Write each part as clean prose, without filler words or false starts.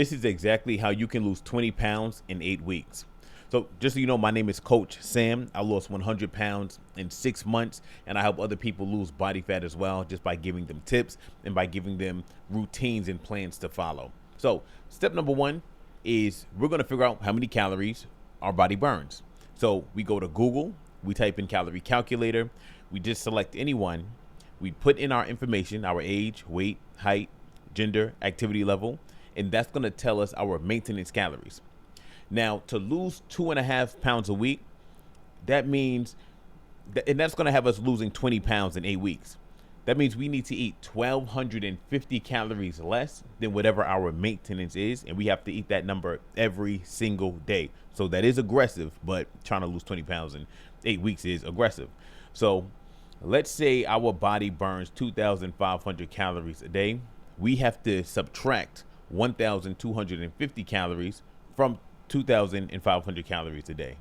This is exactly how you can lose 20 pounds in 8 weeks. So, just so you know, my name is Coach Sam. I lost 100 pounds in 6 months, and I help other people lose body fat as well, just by giving them tips and by giving them routines and plans to follow. So, step number one is we're going to figure out how many calories our body burns. So, we go to Google, we type in calorie calculator, we just select anyone, we put in our information, our age, weight, height, gender, activity level, and that's going to tell us our maintenance calories. Now, to lose 2.5 pounds a week, that means, and that's going to have us losing 20 pounds in 8 weeks. That means we need to eat 1,250 calories less than whatever our maintenance is, and we have to eat that number every single day. So that is aggressive, but trying to lose 20 pounds in 8 weeks is aggressive. So let's say our body burns 2,500 calories a day. We have to subtract 1,250 calories from 2,500 calories a day,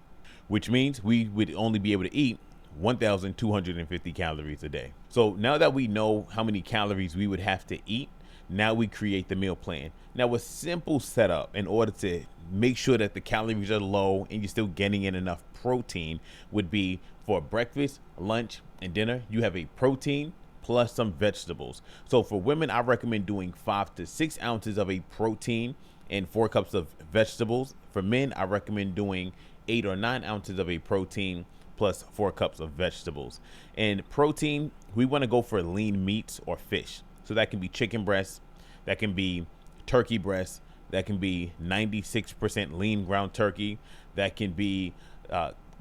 which means we would only be able to eat 1,250 calories a day. So now that we know how many calories we would have to eat, now we create the meal plan. Now, a simple setup in order to make sure that the calories are low and you're still getting in enough protein would be for breakfast, lunch, and dinner, you have a protein plus some vegetables. So for women, I recommend doing 5 to 6 ounces of a protein and 4 cups of vegetables. For men, I recommend doing 8 or 9 ounces of a protein plus 4 cups of vegetables. And protein, we want to go for lean meats or fish. So that can be chicken breast, that can be turkey breast, that can be 96% lean ground turkey, that can be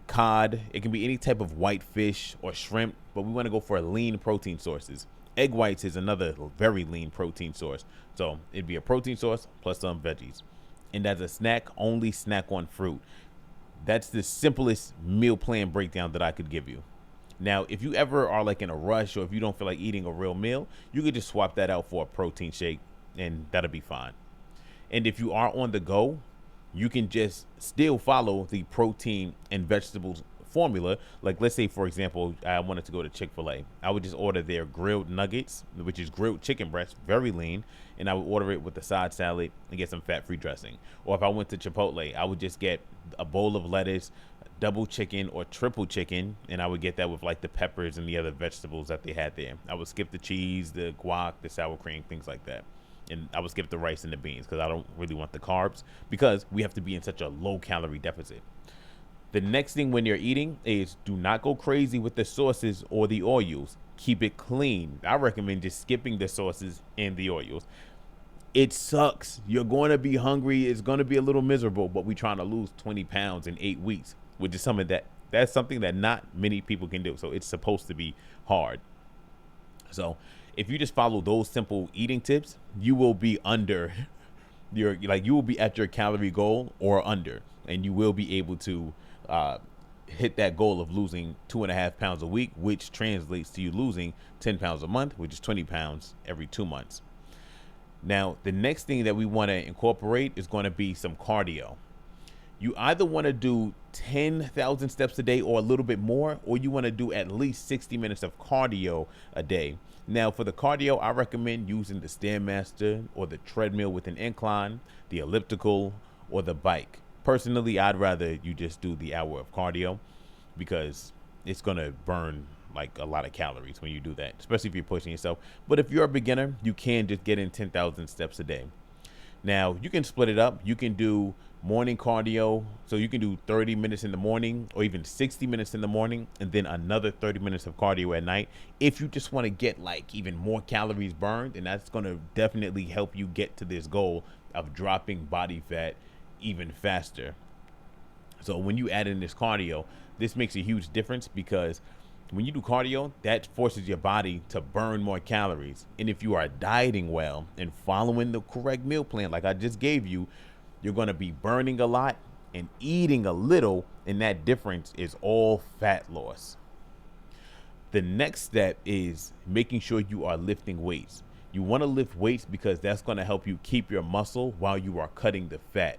cod, it can be any type of white fish or shrimp, but we want to go for lean protein sources. Egg whites is another very lean protein source. So it'd be a protein source plus some veggies. And as a snack, only snack on fruit. That's the simplest meal plan breakdown that I could give you. Now, if you ever are like in a rush or if you don't feel like eating a real meal, you could just swap that out for a protein shake and that'll be fine. And if you are on the go, you can just still follow the protein and vegetables formula. Like, let's say, for example, I wanted to go to Chick-fil-A. I would just order their grilled nuggets, which is grilled chicken breast, very lean, and I would order it with the side salad and get some fat-free dressing. Or if I went to Chipotle, I would just get a bowl of lettuce, double chicken or triple chicken, and I would get that with like the peppers and the other vegetables that they had there. I would skip the cheese, the guac, the sour cream, things like that. And I would skip the rice and the beans because I don't really want the carbs because we have to be in such a low calorie deficit. The next thing when you're eating is do not go crazy with the sauces or the oils. Keep it clean. I recommend just skipping the sauces and the oils. It sucks. You're going to be hungry. It's going to be a little miserable, but we're trying to lose 20 pounds in 8 weeks, which is that's something that not many people can do. So it's supposed to be hard. So if you just follow those simple eating tips, you will be under you will be at your calorie goal or under, and you will be able to hit that goal of losing 2.5 pounds a week, which translates to you losing 10 pounds a month, which is 20 pounds every 2 months. Now, the next thing that we want to incorporate is going to be some cardio. You either want to do 10,000 steps a day or a little bit more, or you want to do at least 60 minutes of cardio a day. Now, for the cardio, I recommend using the Stairmaster or the treadmill with an incline, the elliptical, or the bike. Personally, I'd rather you just do the hour of cardio because it's going to burn like a lot of calories when you do that, especially if you're pushing yourself. But if you're a beginner, you can just get in 10,000 steps a day. Now, you can split it up. You can do morning cardio. So you can do 30 minutes in the morning or even 60 minutes in the morning and then another 30 minutes of cardio at night. If you just want to get like even more calories burned, and that's going to definitely help you get to this goal of dropping body fat even faster. So when you add in this cardio, this makes a huge difference because when you do cardio, that forces your body to burn more calories. And if you are dieting well and following the correct meal plan, like I just gave you, you're going to be burning a lot and eating a little. And that difference is all fat loss. The next step is making sure you are lifting weights. You want to lift weights because that's going to help you keep your muscle while you are cutting the fat.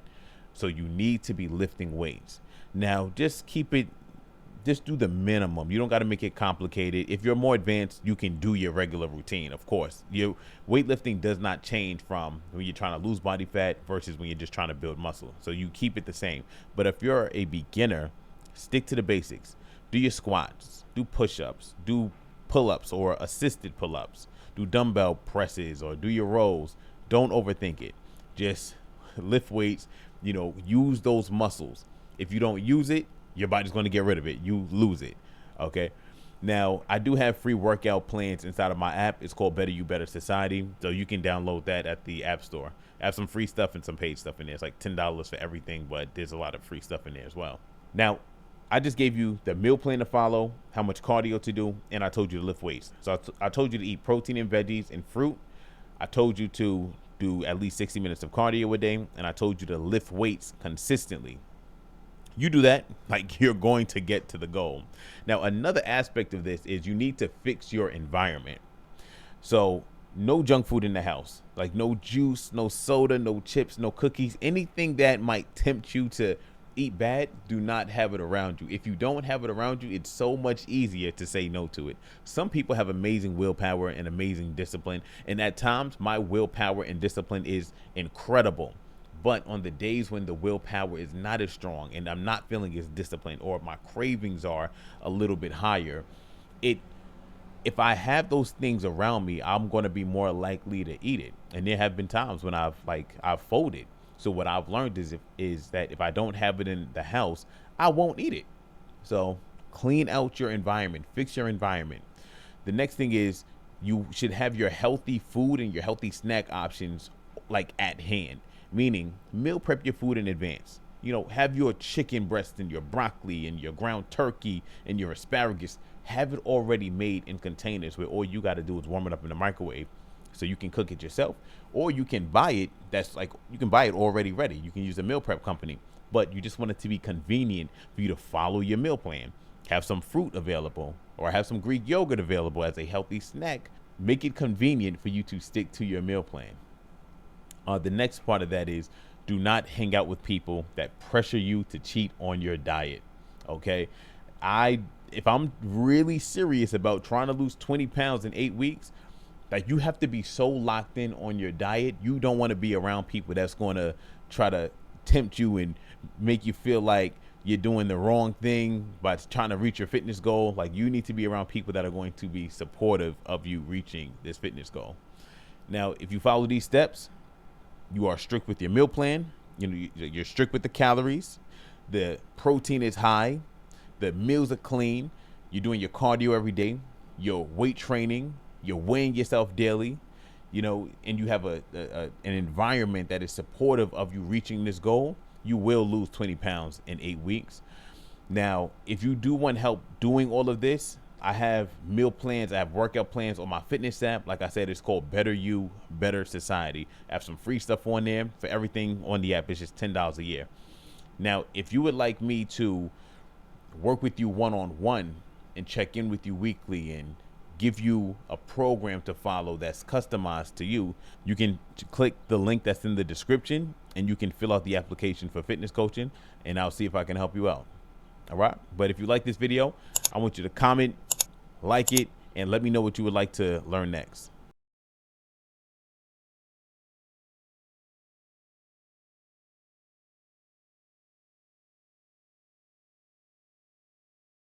So you need to be lifting weights. Now, just keep it just do the minimum. You don't got to make it complicated. If you're more advanced, you can do your regular routine. Of course, your weightlifting does not change from when you're trying to lose body fat versus when you're just trying to build muscle. So you keep it the same. But if you're a beginner, stick to the basics. Do your squats, do push-ups, do pull-ups or assisted pull-ups, do dumbbell presses or do your rows. Don't overthink it. Just lift weights, use those muscles. If you don't use it, your body's going to get rid of it. You lose it. Okay. Now, I do have free workout plans inside of my app. It's called Better You Better Society. So you can download that at the App Store. I have some free stuff and some paid stuff in there. It's like $10 for everything, but there's a lot of free stuff in there as well. Now, I just gave you the meal plan to follow, how much cardio to do, and I told you to lift weights. So I told you to eat protein and veggies and fruit. I told you to do at least 60 minutes of cardio a day, and I told you to lift weights consistently. You do that, like, you're going to get to the goal. Now, another aspect of this is you need to fix your environment. So no junk food in the house, like no juice, no soda, no chips, no cookies, anything that might tempt you to eat bad. Do not have it around you. If you don't have it around you, it's so much easier to say no to it. Some people have amazing willpower and amazing discipline, and at times my willpower and discipline is incredible. But on the days when the willpower is not as strong and I'm not feeling as disciplined, or my cravings are a little bit higher, if I have those things around me, I'm going to be more likely to eat it. And there have been times when I've folded. So what I've learned is that if I don't have it in the house, I won't eat it. So clean out your environment, fix your environment. The next thing is you should have your healthy food and your healthy snack options like at hand. Meaning, meal prep your food in advance. Have your chicken breast and your broccoli and your ground turkey and your asparagus. Have it already made in containers where all you got to do is warm it up in the microwave so you can cook it yourself. Or you can buy it. You can buy it already ready. You can use a meal prep company, but you just want it to be convenient for you to follow your meal plan. Have some fruit available or have some Greek yogurt available as a healthy snack. Make it convenient for you to stick to your meal plan. The next part of that is do not hang out with people that pressure you to cheat on your diet. Okay. If I'm really serious about trying to lose 20 pounds in 8 weeks, you have to be so locked in on your diet. You don't want to be around people that's going to try to tempt you and make you feel like you're doing the wrong thing by trying to reach your fitness goal. You need to be around people that are going to be supportive of you reaching this fitness goal. Now, if you follow these steps, you are strict with your meal plan. You're strict with the calories. The protein is high. The meals are clean. You're doing your cardio every day. Your weight training. You're weighing yourself daily. And you have an environment that is supportive of you reaching this goal. You will lose 20 pounds in 8 weeks. Now, if you do want help doing all of this, I have meal plans. I have workout plans on my fitness app. Like I said, it's called Better You Better Society. I have some free stuff on there. For everything on the app, it's just $10 a year. Now, if you would like me to work with you one-on-one and check in with you weekly and give you a program to follow that's customized to you, you can click the link that's in the description and you can fill out the application for fitness coaching, and I'll see if I can help you out. All right. But if you like this video, I want you to comment, like it, and let me know what you would like to learn next.